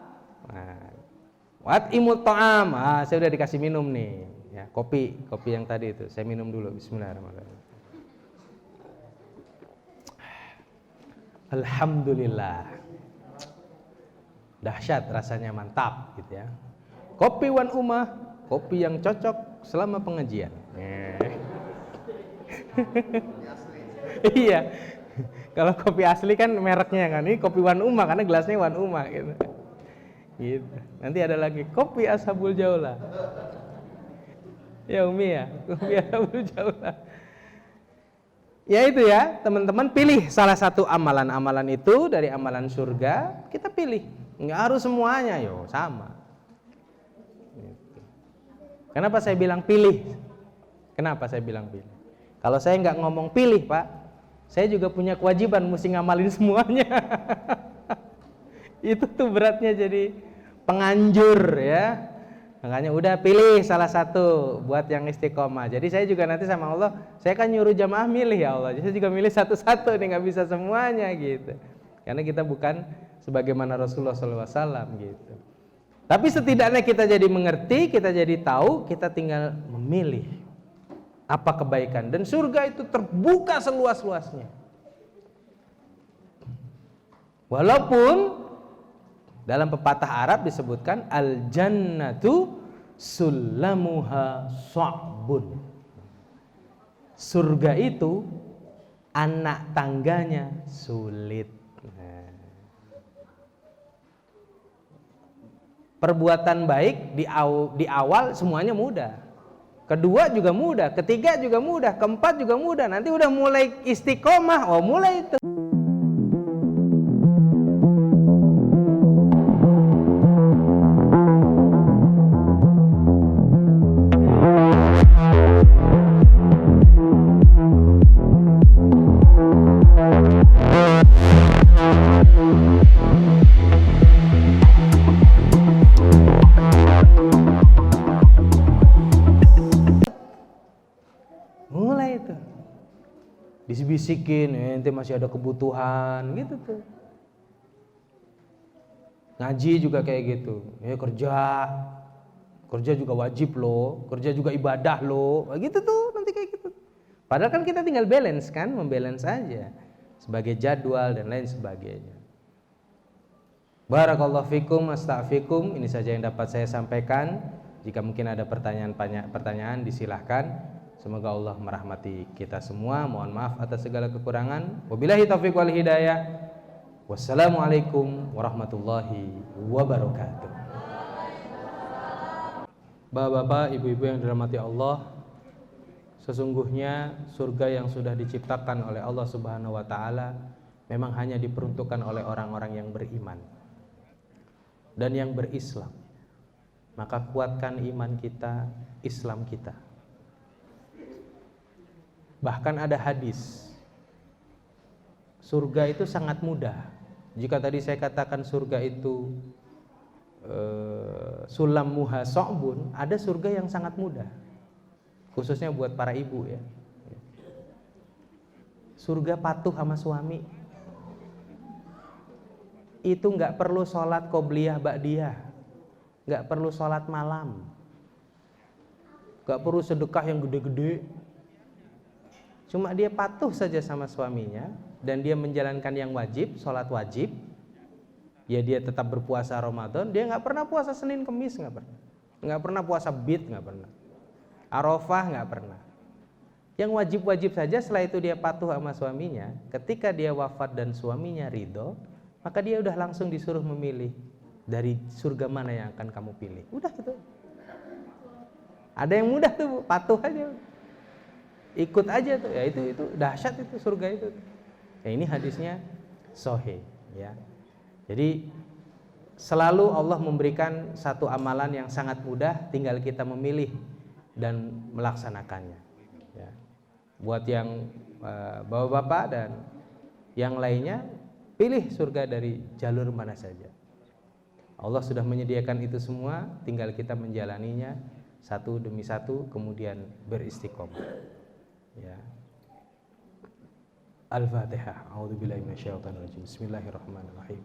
wat imut ta'am. Saya udah dikasih minum nih, ya, kopi yang tadi itu, saya minum dulu. Bismillahirrahmanirrahim. Alhamdulillah, dahsyat rasanya, mantap gitu ya. Kopi Wan Umah, kopi yang cocok selama pengajian. Iya. Kalau kopi asli kan mereknya kan, ini kopi Wan Umah karena gelasnya Wan Umah gitu. Gitu. Nanti ada lagi kopi Ashabul Jaulah. Ya Umi ya, kopi Ashabul Jaulah. Ya itu ya, teman-teman pilih salah satu amalan-amalan itu dari amalan surga, kita pilih. Nggak harus semuanya, yo sama. Gitu. Kenapa saya bilang pilih? Kenapa saya bilang pilih? Kalau saya nggak ngomong pilih Pak, saya juga punya kewajiban mesti ngamalin semuanya. Itu tuh beratnya jadi penganjur ya. Makanya udah pilih salah satu buat yang istiqomah. Jadi saya juga nanti sama Allah, saya kan nyuruh jamaah milih ya Allah. Jadi saya juga milih satu-satu nih, nggak bisa semuanya gitu. Karena kita bukan sebagaimana Rasulullah SAW gitu. Tapi setidaknya kita jadi mengerti, kita jadi tahu, kita tinggal memilih apa kebaikan. Dan surga itu terbuka seluas-luasnya. Walaupun dalam pepatah Arab disebutkan al-jannatu sulamuha sa'bun. Surga itu anak tangganya sulit. Perbuatan baik di awal semuanya mudah. Kedua juga mudah, ketiga juga mudah, keempat juga mudah. Nanti udah mulai istiqomah, mulai itu. Bisik-bisikin, ente masih ada kebutuhan gitu tuh. Ngaji juga kayak gitu. Kerja juga wajib loh, kerja juga ibadah loh. Gitu tuh nanti kayak gitu. Padahal kan kita tinggal balance kan, membalance aja sebagai jadwal dan lain sebagainya. Barakallahu fikum, astaghfikum. Ini saja yang dapat saya sampaikan. Jika mungkin ada pertanyaan disilahkan. Semoga Allah merahmati kita semua. Mohon maaf atas segala kekurangan. Wabillahi taufiq wal hidayah. Wassalamualaikum warahmatullahi wabarakatuh. Bapak-bapak, ibu-ibu yang dirahmati Allah, sesungguhnya surga yang sudah diciptakan oleh Allah Subhanahu wa taala memang hanya diperuntukkan oleh orang-orang yang beriman dan yang berislam. Maka kuatkan iman kita, Islam kita. Bahkan ada hadis, surga itu sangat mudah. Jika tadi saya katakan surga itu sulam muha so'bun, ada surga yang sangat mudah, khususnya buat para ibu ya. Surga patuh sama suami, itu nggak perlu sholat qobliyah ba'diyah, nggak perlu sholat malam, nggak perlu sedekah yang gede-gede. Cuma dia patuh saja sama suaminya dan dia menjalankan yang wajib, sholat wajib. Ya dia tetap berpuasa Ramadan, dia nggak pernah puasa Senin Kemis, nggak pernah puasa Bid, nggak pernah, Arafah nggak pernah. Yang wajib-wajib saja. Setelah itu dia patuh sama suaminya. Ketika dia wafat dan suaminya ridho, maka dia udah langsung disuruh memilih dari surga mana yang akan kamu pilih. Udah gitu. Ada yang mudah tuh, patuh aja, ikut aja tuh. Ya itu dahsyat itu surga itu. Ya ini hadisnya sahih ya. Jadi selalu Allah memberikan satu amalan yang sangat mudah, tinggal kita memilih dan melaksanakannya ya. Buat yang bapak-bapak dan yang lainnya, pilih surga dari jalur mana saja. Allah sudah menyediakan itu semua, tinggal kita menjalaninya satu demi satu, kemudian beristiqomah ya. Al-Fatihah. A'udzubillahi minasyaitonirrajim. Bismillahirrahmanirrahim.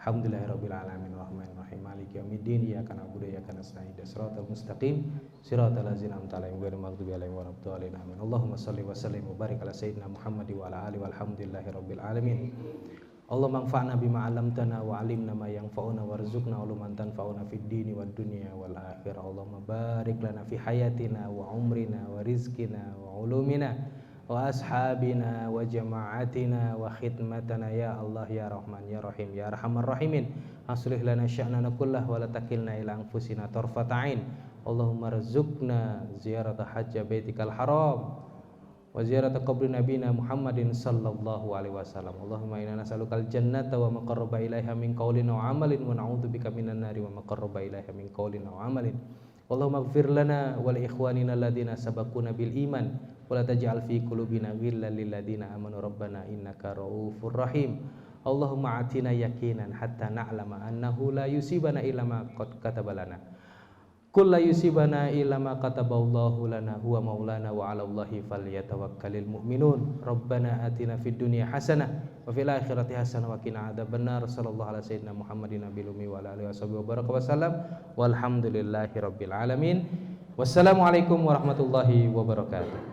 Alhamdulillahirabbil alamin arrahmanir rahim maliki yaumiddin iyyaka na'budu wa iyyaka nasta'in ihdinas mustaqim siratal ladzina an'amta 'alaihim ghairil maghdubi 'alaihim waladdallin amin. Allahumma shalli wa sallim wa barik ala sayyidina Muhammad wa ala alihi walhamdulillahirabbil alamin. Allahumma anfa'na bima 'allamtana wa 'allimna ma yanfa'una warzuqna 'uluman tanfa'una fid dini wad dunya wal akhirah. Allahumma barik lana fi hayatina wa umrina wa rizqina wa ulumina wa ashabina wa jama'atina wa khidmatana ya Allah ya Rahman ya Rahim ya Arhamar Rahimin. Aslih lana sya'nana kullah wa la takilna ila anfusina tarfata ain. Allahumma rzuqna ziyarata hajja baitikal haram wa ziyarata qabri nabina Muhammadin sallallahu alaihi wasallam. Allahumma inna nas'alukal jannata wa ma qarraba ilaiha min qaulin wa amalin wa na'udzubika minan nari wa ma qarraba ilaiha min qaulin wa amalin. Allahumma ighfir lana wa li ikhwanina alladhina sabaquna bil iman wa la taj'al fi qulubina ghillan lil ladzina amanu rabbana innaka ra'ufur rahim. Allahumma atina yaqinan hatta na'lama annahu la yusibana illa ma qad katabalana. Qul la yusibana illa ma kataballahu lana huwa maulana wa 'ala Allahi falyatawakkalul mu'minun. Rabbana atina fid dunya hasanah wa fil akhirati hasanah wa qina adzabannar. Sallallahu ala sayyidina Muhammadin nabiyil ummi wa ala alihi wasallam walhamdulillahi rabbil alamin. Wassalamualaikum warahmatullahi wabarakatuh.